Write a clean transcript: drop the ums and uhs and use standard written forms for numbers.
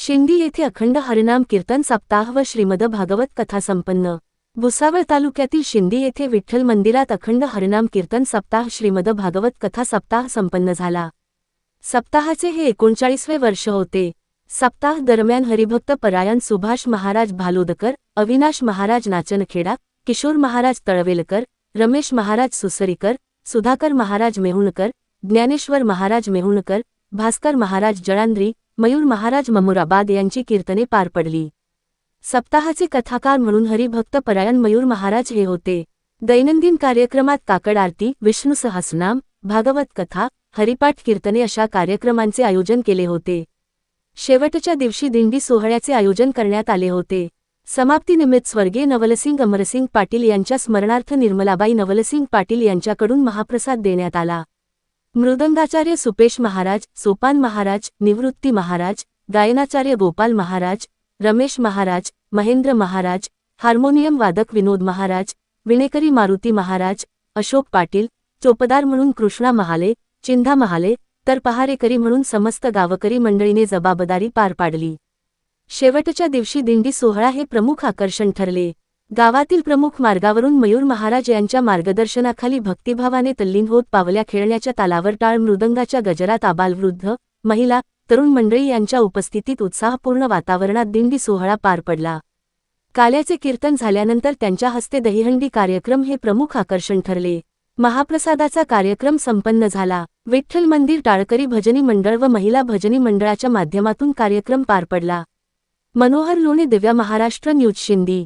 शिंदी येथे अखंड हरिनाम कीर्तन सप्ताह व श्रीमद भागवत कथा संपन्न। भुसावळ तालुक्यातील शिंदी येथे विठ्ठल मंदिरात अखंड हरिनाम कीर्तन सप्ताह श्रीमद भागवत कथा सप्ताह संपन्न झाला। सप्ताहाचे हे 39वे वर्ष होते। सप्ताह दरम्यान हरिभक्त परायण सुभाष महाराज भालोदकर, अविनाश महाराज नाचनखेडा, किशोर महाराज तळवेलकर, रमेश महाराज सुसरीकर, सुधाकर महाराज मेहुणकर, ज्ञानेश्वर महाराज मेहुणकर, भास्कर महाराज जळांद्री, मयूर महाराज ममुराबाद यांची कीर्तने पार पडली। सप्ताहाचे कथाकार म्हणून हरिभक्त परायण मयूर महाराज हे होते। दैनंदिन कार्यक्रमात काकड आरती, विष्णू सहस्रनाम, भागवत कथा, हरिपाठ कीर्तने अशा कार्यक्रमांचे आयोजन केले होते। शेवटच्या दिवशी दिंडी सोहळ्याचे आयोजन करण्यात आले होते। समाप्तीनिमित्त स्वर्गीय नवलसिंग अमरसिंग पाटील यांच्या स्मरणार्थ निर्मलाबाई नवलसिंग पाटील यांच्याकडून महाप्रसाद देण्यात आला। मृदंगाचार्य सुपेश महाराज, सोपान महाराज, निवृत्ती महाराज, गायनाचार्य गोपाल महाराज, रमेश महाराज, महेंद्र महाराज, हार्मोनियम वादक विनोद महाराज, विणेकरी मारुती महाराज, अशोक पाटील, चोपदार म्हणून कृष्णा महाले, चिंधा महाले, तर पहारेकरी म्हणून समस्त गावकरी मंडळीने जबाबदारी पार पाडली। शेवटच्या दिवशी दिंडी सोहळा हे प्रमुख आकर्षण ठरले। गावातील प्रमुख मार्गावरून मयूर महाराज यांच्या मार्गदर्शनाखाली भक्तिभावाने तल्लीन होत पावल्या खेळण्याच्या तालावर टाळ मृदंगाच्या गजरात आबालवृद्ध, महिला, तरुण मंडळी यांच्या उपस्थितीत उत्साहपूर्ण वातावरणात दिंडी सोहळा पार पडला। काल्याचे कीर्तन झाल्यानंतर त्यांच्या हस्ते दहीहंडी कार्यक्रम हे प्रमुख आकर्षण ठरले। महाप्रसादाचा कार्यक्रम संपन्न झाला। विठ्ठल मंदिर टाळकरी भजनी मंडळ व महिला भजनी मंडळाच्या माध्यमातून कार्यक्रम पार पडला। मनोहर लोणे, दिव्या महाराष्ट्र न्यूज, शिंदी।